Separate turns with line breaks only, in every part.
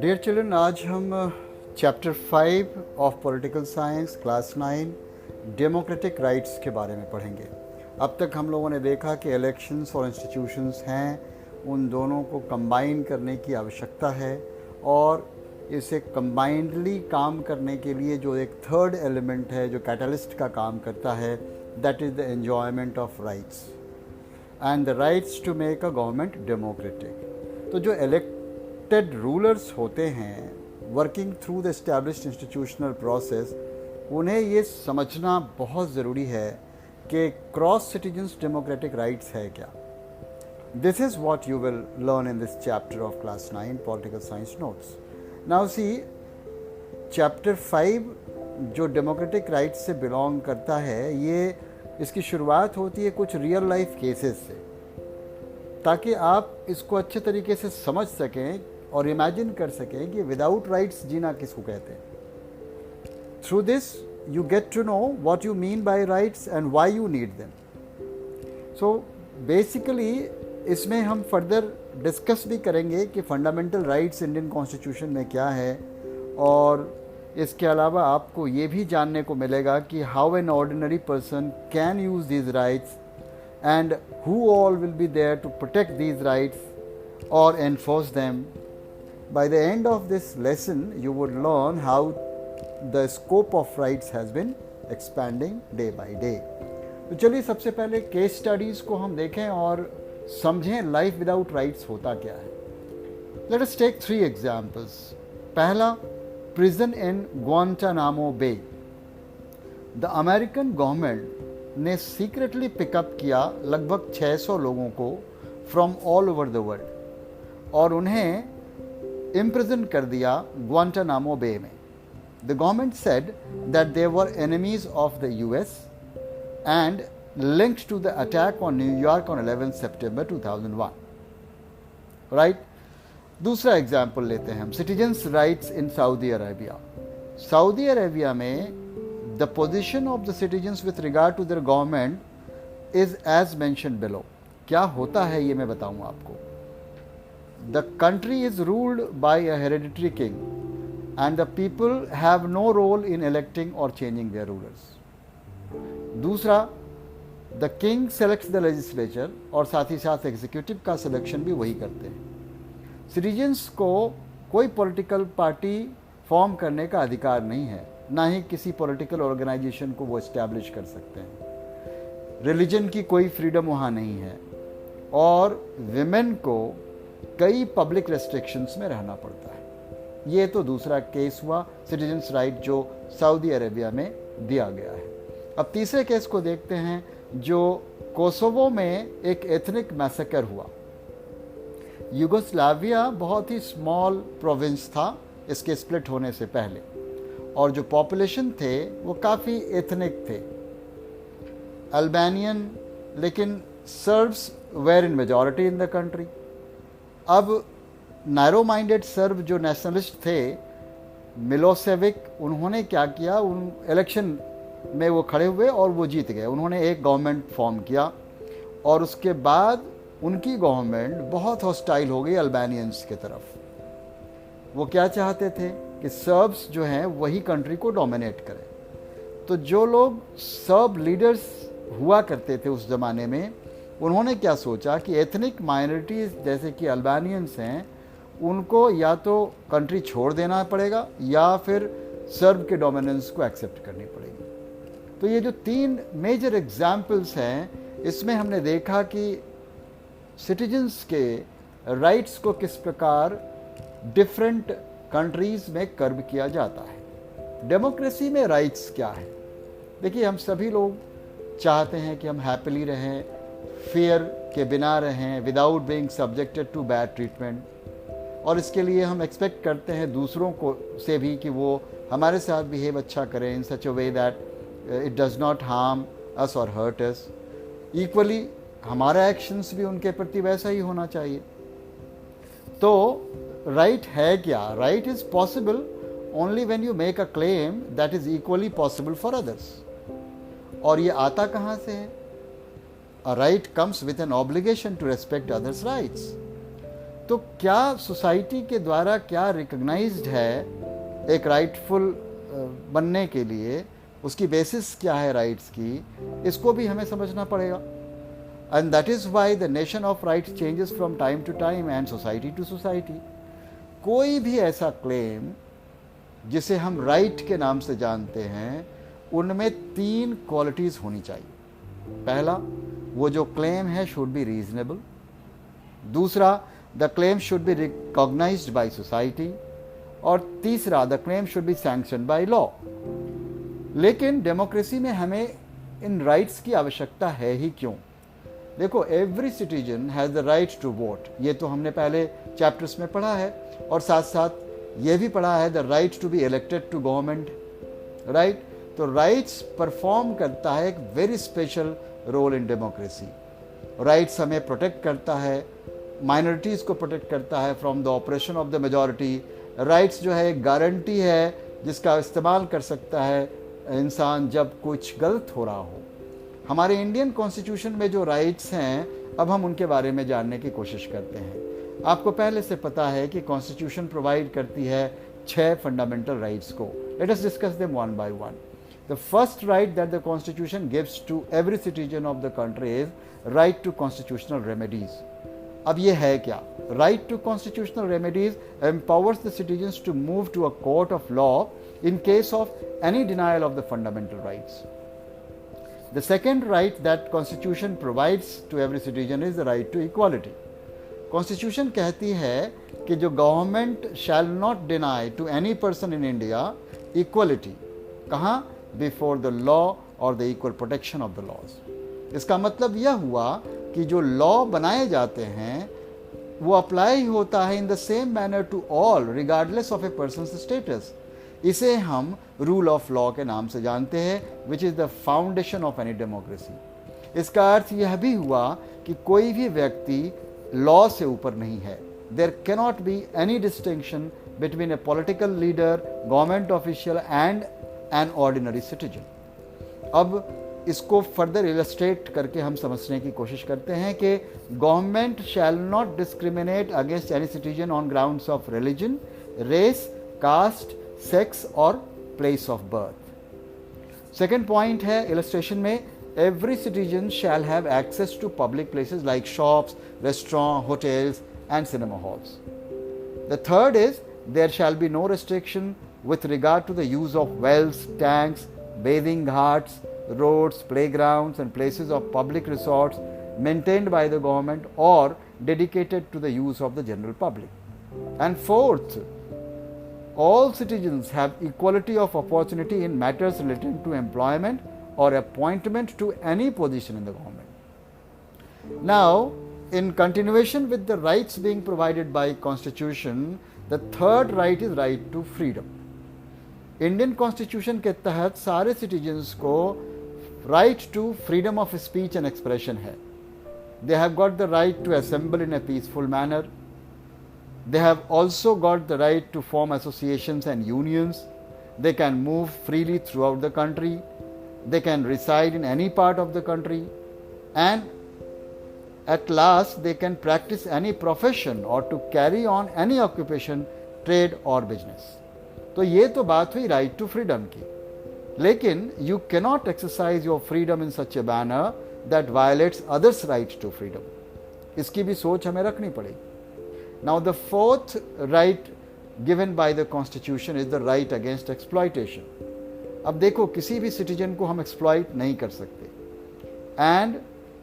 Dear children, आज हम chapter 5 of political science class 9 democratic rights के बारे में पढ़ेंगे। अब तक हम लोगों ने देखा कि इलेक्शंस और इंस्टीट्यूशंस हैं, उन दोनों को कंबाइन करने की आवश्यकता है और इसे कंबाइंडली काम करने के लिए जो एक थर्ड एलिमेंट है, जो कैटलिस्ट का काम करता है, that is the enjoyment of rights and the rights to make a government democratic. तो जो इलेक्टेड रूलर्स होते हैं working through the established institutional process, उन्हें ये समझना बहुत ज़रूरी है कि क्रॉस सिटीजन्स डेमोक्रेटिक राइट्स है क्या। This is what you will learn in this chapter of class 9 political science notes. Now see, chapter 5 जो डेमोक्रेटिक राइट्स से बिलोंग करता है, ये इसकी शुरुआत होती है कुछ रियल लाइफ केसेस से, ताकि आप इसको अच्छे तरीके से समझ सकें और इमेजिन कर सकें कि विदाउट राइट्स जीना किसको कहते हैं। Through this you get to know what you mean by rights and why you need them. So basically इसमें हम फर्दर डिस्कस भी करेंगे कि फंडामेंटल राइट्स इंडियन कॉन्स्टिट्यूशन में क्या है, और इसके अलावा आपको ये भी जानने को मिलेगा कि how an ordinary person can use these rights and who all will be there to protect these rights और enforce them. By the end of this lesson you would learn how the scope of rights has been expanding day by day. तो चलिए सबसे पहले case studies को हम देखें और समझें लाइफ विदाउट राइट्स होता क्या है. Let us take 3 examples. पहला, prison in Guantanamo Bay. The American government ने सीक्रेटली पिकअप किया लगभग 600 लोगों को from all over the world और उन्हें इम्प्रिजन कर दिया ग्वांटानामो बे में. The government said that they were enemies of the US and linked to the attack on New York on 11 September 2001. Right? दूसरा एग्जाम्पल लेते हैं हम, citizens rights in Saudi Arabia. Saudi Arabia में the position of the citizens with regard to their government is as mention below. क्या होता है ये मैं बताऊंगा आपको. The country is ruled by a hereditary king and the people have no role in electing or changing their rulers. दूसरा, the king selects the legislature और साथ ही साथ एग्जीक्यूटिव का सिलेक्शन भी वही करते हैं. सिटीजन्स को कोई पॉलिटिकल पार्टी फॉर्म करने का अधिकार नहीं है, ना ही किसी पॉलिटिकल ऑर्गेनाइजेशन को वो इस्टेब्लिश कर सकते हैं. रिलीजन की कोई फ्रीडम वहाँ नहीं है और विमेन को कई पब्लिक रेस्ट्रिक्शंस में रहना पड़ता है. ये तो दूसरा केस हुआ, सिटीजन्स राइट जो सऊदी अरेबिया में दिया गया है. अब तीसरे केस को देखते हैं, जो कोसोवो में एक एथनिक मैसेकर हुआ. यूगोस्लाविया बहुत ही स्मॉल प्रोविंस था इसके स्प्लिट होने से पहले, और जो पॉपुलेशन थे वो काफ़ी एथनिक थे, अल्बानियन, लेकिन Serbs were in majority in the country. अब नैरो माइंडेड सर्ब जो नेशनलिस्ट थे, मिलोसेविक, उन्होंने क्या किया, उन इलेक्शन में वो खड़े हुए और वो जीत गए. उन्होंने एक गवर्नमेंट फॉर्म किया और उसके बाद उनकी गवर्नमेंट बहुत हॉस्टाइल हो गई अल्बानियंस के तरफ. वो क्या चाहते थे कि सर्ब्स जो हैं वही कंट्री को डोमिनेट करें. तो जो लोग सर्ब लीडर्स हुआ करते थे उस ज़माने में, उन्होंने क्या सोचा कि एथनिक माइनॉरिटीज़ जैसे कि अल्बानियंस हैं, उनको या तो कंट्री छोड़ देना पड़ेगा या फिर सर्ब के डोमिनेंस को एक्सेप्ट करनी पड़ेगी. तो ये जो 3 मेजर एग्जाम्पल्स हैं, इसमें हमने देखा कि सिटीजन्स के राइट्स को किस प्रकार डिफरेंट कंट्रीज़ में कर्व किया जाता है. डेमोक्रेसी में राइट्स क्या है? देखिए, हम सभी लोग चाहते हैं कि हम हैप्पीली रहें, फेयर के बिना रहें, without being subjected to bad treatment, और इसके लिए हम एक्सपेक्ट करते हैं दूसरों को से भी कि वो हमारे साथ बिहेव अच्छा करें in such a way that it does not harm us और हर्ट अस. इक्वली हमारा एक्शंस भी उनके प्रति वैसा ही होना चाहिए. तो राइट है क्या? Right is possible only when you make a claim that is equally possible for others. और ये आता कहाँ से है? A right comes with an obligation to respect others' rights. तो क्या सोसाइटी के द्वारा क्या रिकग्नाइज्ड है एक राइटफुल बनने के लिए, उसकी बेसिस क्या है राइट्स की, इसको भी हमें समझना पड़ेगा. And that is why the nation of rights changes from time to time and society to society. कोई भी ऐसा क्लेम जिसे हम राइट के नाम से जानते हैं, उनमें 3 क्वालिटीज़ होनी चाहिए. पहला, वो जो क्लेम है शुड बी रीजनेबल. दूसरा, the claim should be recognised by society. और तीसरा, the claim should be sanctioned by law. लेकिन डेमोक्रेसी में हमें इन राइट्स की आवश्यकता है ही क्यों? देखो, every citizen has the right to vote. ये तो हमने पहले चैप्टर्स में पढ़ा है, और साथ साथ ये भी पढ़ा है the right to be elected to government. Right, तो राइट्स परफॉर्म करता है एक very special role in democracy. Rights हमें प्रोटेक्ट करता है, माइनॉरिटीज़ को प्रोटेक्ट करता है from the operation of the majority. Rights जो है एक गारंटी है जिसका इस्तेमाल कर सकता है इंसान जब कुछ गलत हो रहा हो. हमारे इंडियन कॉन्स्टिट्यूशन में जो राइट्स हैं, अब हम उनके बारे में जानने की कोशिश करते हैं. आपको पहले से पता है कि कॉन्स्टिट्यूशन प्रोवाइड करती है 6 फंडामेंटल राइट्स को. Let us discuss them one by one. The first right that the constitution gives to every citizen of the country is right to constitutional remedies. अब ये है क्या? Right to constitutional remedies empowers the citizens to move to a court of law in case of any denial of the fundamental rights. The second right that Constitution provides to every citizen is the right to equality. Constitution कहती है कि जो government shall not deny to any person in India equality. कहाँ? Before the law or the equal protection of the laws. इसका मतलब यह हुआ कि जो law बनाए जाते हैं वो अप्लाई होता है in the same manner to all regardless of a person's status. इसे हम रूल ऑफ लॉ के नाम से जानते हैं, which is the foundation of any democracy. इसका अर्थ यह भी हुआ कि कोई भी व्यक्ति लॉ से ऊपर नहीं है. There cannot be any distinction between a political leader, government official and an ordinary citizen. अब इसको फर्दर इलस्ट्रेट करके हम समझने की कोशिश करते हैं कि government shall not discriminate against any citizen on grounds of religion, race, caste, sex और place of birth. Second point है इलस्ट्रेशन में, every citizen shall have access to public places like shops, restaurant, hotels and cinema halls. The third is there shall be no restriction with regard to the use of wells, tanks, bathing ghats, roads, playgrounds and places of public resorts maintained by the government और dedicated to the use of the general public. And fourth, all citizens have equality of opportunity in matters relating to employment or appointment to any position in the government. Now, in continuation with the rights being provided by Constitution, the third right is right to freedom. Indian Constitution के तहत सारे citizens को right to freedom of speech and expression है. They have got the right to assemble in a peaceful manner. They have also got the right to form associations and unions. They can move freely throughout the country. They can reside in any part of the country. And at last, they can practice any profession or to carry on any occupation, trade or business. तो ये तो बात हुई right to freedom की. लेकिन you cannot exercise your freedom in such a manner that violates others' right to freedom. इसकी भी सोच हमें रखनी पड़ेगी. Now the fourth right given by the Constitution is the right against exploitation. अब देखो, किसी भी सिटीजन को हम एक्सप्लॉइट नहीं कर सकते. एंड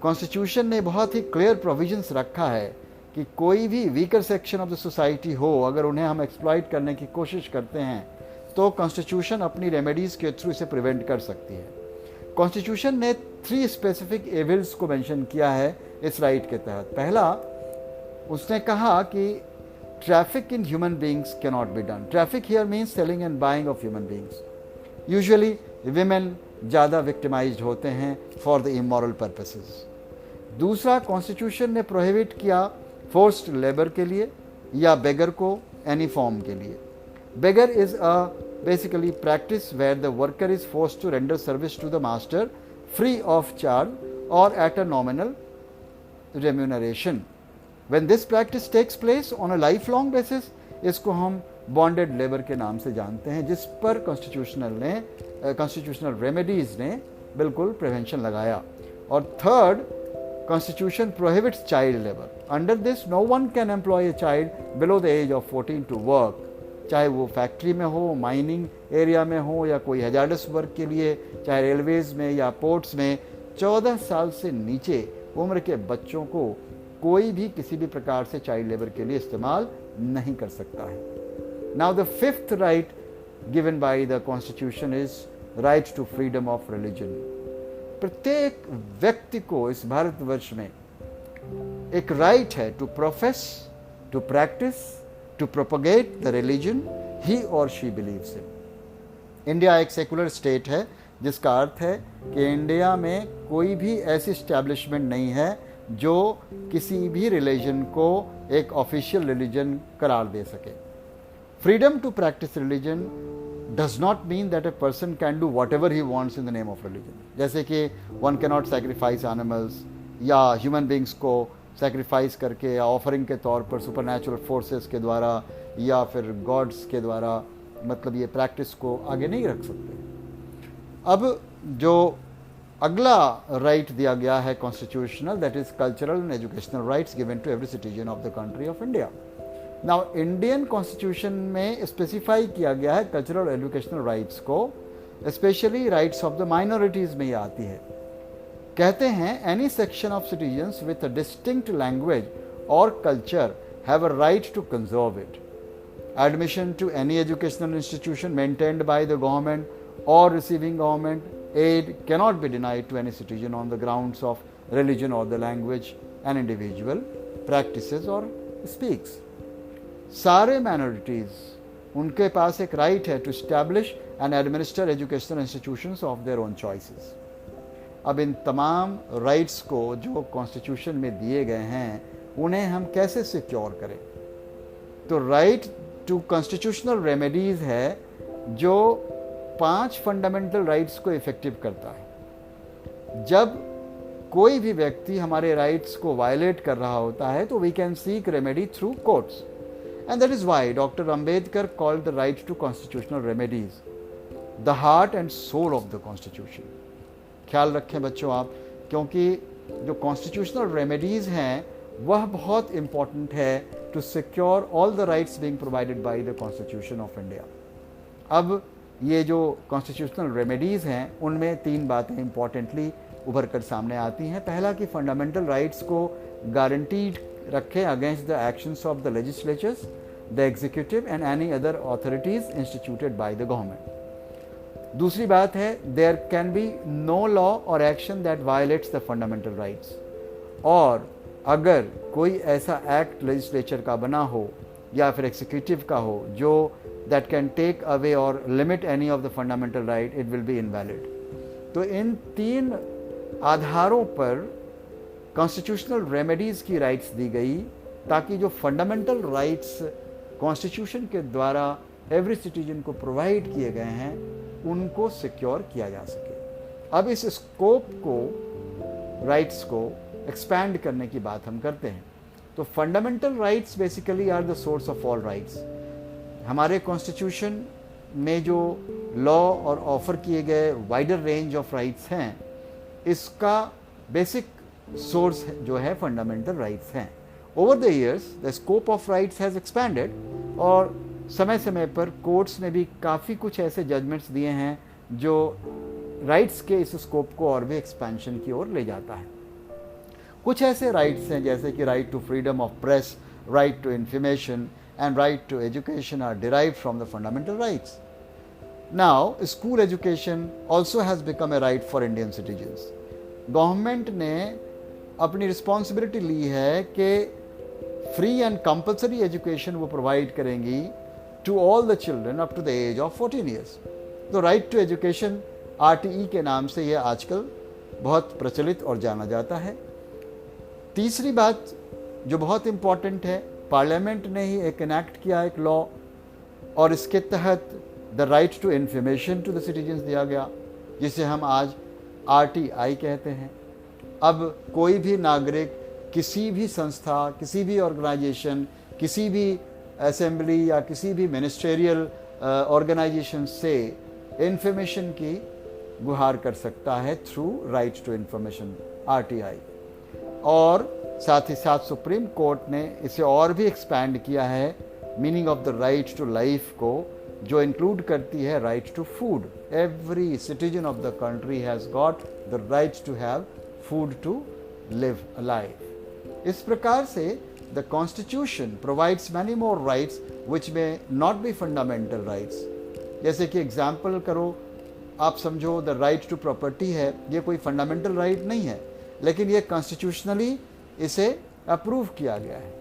कॉन्स्टिट्यूशन ने बहुत ही क्लियर प्रोविजंस रखा है कि कोई भी weaker section of the society हो, अगर उन्हें हम एक्सप्लॉइट करने की कोशिश करते हैं तो कॉन्स्टिट्यूशन अपनी रेमेडीज़ के थ्रू इसे प्रिवेंट कर सकती है. कॉन्स्टिट्यूशन ने 3 स्पेसिफिक एविल्स को मेंशन किया है इस राइट के तहत. पहला, उसने कहा कि traffic in human beings can not be done. Traffic here means selling and buying of human beings. Usually women ज़्यादा विक्टिमाइज्ड होते हैं फॉर द इमोरल पर्पसेस. दूसरा, कॉन्स्टिट्यूशन ने प्रोहिबिट किया फोर्स्ड लेबर के लिए या बेगर को एनी फॉर्म के लिए. Begar is a basically practice where the worker is forced to render service to the master free of charge और at a nominal remuneration. When this practice takes place on a life long basis, इसको हम bonded labour के नाम से जानते हैं, जिस पर कॉन्स्टिट्यूशनल रेमेडीज ने बिल्कुल प्रिवेंशन लगाया। और third, constitution prohibits child labour. Under this no one can employ a child below the age of 14 to work, चाहे वो फैक्ट्री में हो, माइनिंग एरिया में हो, या कोई हैजार्डस वर्क के लिए, चाहे रेलवेज में या पोर्ट्स में। 14 साल से नीचे उम्र के बच्चों को कोई भी किसी भी प्रकार से चाइल्ड लेबर के लिए इस्तेमाल नहीं कर सकता है। Now the fifth right given by the constitution is right to freedom of religion. प्रत्येक व्यक्ति को इस भारतवर्ष में एक राइट है to profess, to practice, to propagate the religion he और शी बिलीव्स इन। इंडिया एक सेकुलर स्टेट है, जिसका अर्थ है कि इंडिया में कोई भी ऐसी एस्टैब्लिशमेंट नहीं है जो किसी भी रिलीजन को एक ऑफिशियल रिलीजन करार दे सके। Freedom to practise religion does not mean that a person can do whatever he wants in the name of religion. जैसे कि one can not sacrifice animals, या ह्यूमन बींग्स को sacrifice करके, या offering के तौर पर सुपरनैचुरल फोर्सेस के द्वारा या फिर गॉड्स के द्वारा, मतलब ये प्रैक्टिस को आगे नहीं रख सकते। अब जो अगला राइट दिया गया है constitutional, that is cultural and educational rights given to every citizen of the country of India. Now Indian constitution में स्पेसिफाई किया गया है कल्चरल एजुकेशनल राइट्स को, specially rights of the minorities में ये आती है। कहते हैं any section of citizens with a distinct language और culture have a right to conserve it. Admission to any educational institution maintained by the government or receiving government aid cannot be denied to any citizen on the grounds of religion or the language an individual practices or speaks. सारे minorities उनके पास एक right है to establish and administer educational institutions of their own choices. अब इन तमाम rights को जो constitution में दिए गए हैं उन्हें हम कैसे सिक्योर करें? तो right to constitutional remedies है जो 5 फंडामेंटल राइट्स को इफेक्टिव करता है। जब कोई भी व्यक्ति हमारे राइट्स को वायलेट कर रहा होता है तो we can seek remedy through courts, and that is why doctor Ambedkar called the right to constitutional remedies the heart and soul of the constitution. ख्याल रखें बच्चों आप, क्योंकि जो कॉन्स्टिट्यूशनल रेमेडीज हैं वह बहुत इंपॉर्टेंट है to secure all the rights being provided by the constitution of India. अब ये जो कॉन्स्टिट्यूशनल रेमेडीज़ हैं उनमें 3 बातें इंपॉर्टेंटली उभर कर सामने आती हैं। पहला कि फंडामेंटल राइट्स को गारंटीड रखें against the actions of the legislatures, the executive and any other authorities instituted by the government. दूसरी बात है there can be no law और action that violates the fundamental rights, और अगर कोई ऐसा एक्ट लेजिस्लेचर का बना हो या फिर एग्जीक्यूटिव का हो जो that can take away or limit any of the fundamental right, it will be invalid. तो इन 3 आधारों पर कॉन्स्टिट्यूशनल रेमेडीज की राइट्स दी गई ताकि जो फंडामेंटल राइट्स कॉन्स्टिट्यूशन के द्वारा एवरी सिटीजन को प्रोवाइड किए गए हैं उनको सिक्योर किया जा सके। अब इस स्कोप को, राइट्स को एक्सपैंड करने की बात हम करते हैं। तो fundamental rights basically are the source of all rights. हमारे कॉन्स्टिट्यूशन में जो लॉ और ऑफर किए गए वाइडर रेंज ऑफ राइट्स हैं, इसका बेसिक सोर्स जो है फंडामेंटल राइट्स हैं। Over the years the scope of rights has expanded, और समय समय पर कोर्ट्स ने भी काफ़ी कुछ ऐसे जजमेंट्स दिए हैं जो राइट्स के इस स्कोप को और भी एक्सपेंशन की ओर ले जाता है। कुछ ऐसे राइट्स हैं जैसे कि right to freedom of press, right to information and right to education are derived from the fundamental rights. Now, school education also has become a right for Indian citizens. Government ने अपनी responsibility ली है कि free and compulsory education वो provide करेंगी to all the children up to the age of 14 years. तो right to education RTE के नाम से ये आजकल बहुत प्रचलित और जाना जाता है। तीसरी बात जो बहुत इम्पॉर्टेंट है, पार्लियामेंट ने ही एक इनैक्ट किया एक लॉ, और इसके तहत the right to information to the citizens दिया गया, जिसे हम आज RTI कहते हैं। अब कोई भी नागरिक किसी भी संस्था, किसी भी ऑर्गेनाइजेशन, किसी भी असेंबली या किसी भी मिनिस्ट्रियल ऑर्गेनाइजेशन से इंफॉर्मेशन की गुहार कर सकता है through right to information RTI। और साथ ही साथ सुप्रीम कोर्ट ने इसे और भी एक्सपैंड किया है meaning of the right to life को, जो इंक्लूड करती है right to food. Every citizen of the country has got the right to have food to live a life. इस प्रकार से the constitution provides many more rights which में not B fundamental rights. जैसे कि example करो, आप समझो the right to property है, ये कोई फंडामेंटल राइट नहीं है, लेकिन ये कॉन्स्टिट्यूशनली इसे अप्रूव किया गया है।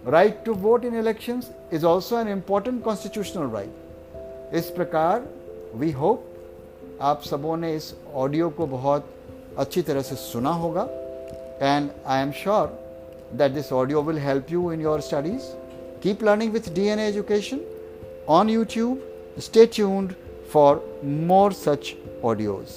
Right to vote in elections is also an important constitutional right. इस प्रकार वी होप आप सबों ने इस ऑडियो को बहुत अच्छी तरह से सुना होगा, and I am sure that this audio will help you in your studies. Keep learning with DNA Education on YouTube. Stay tuned for more such audios.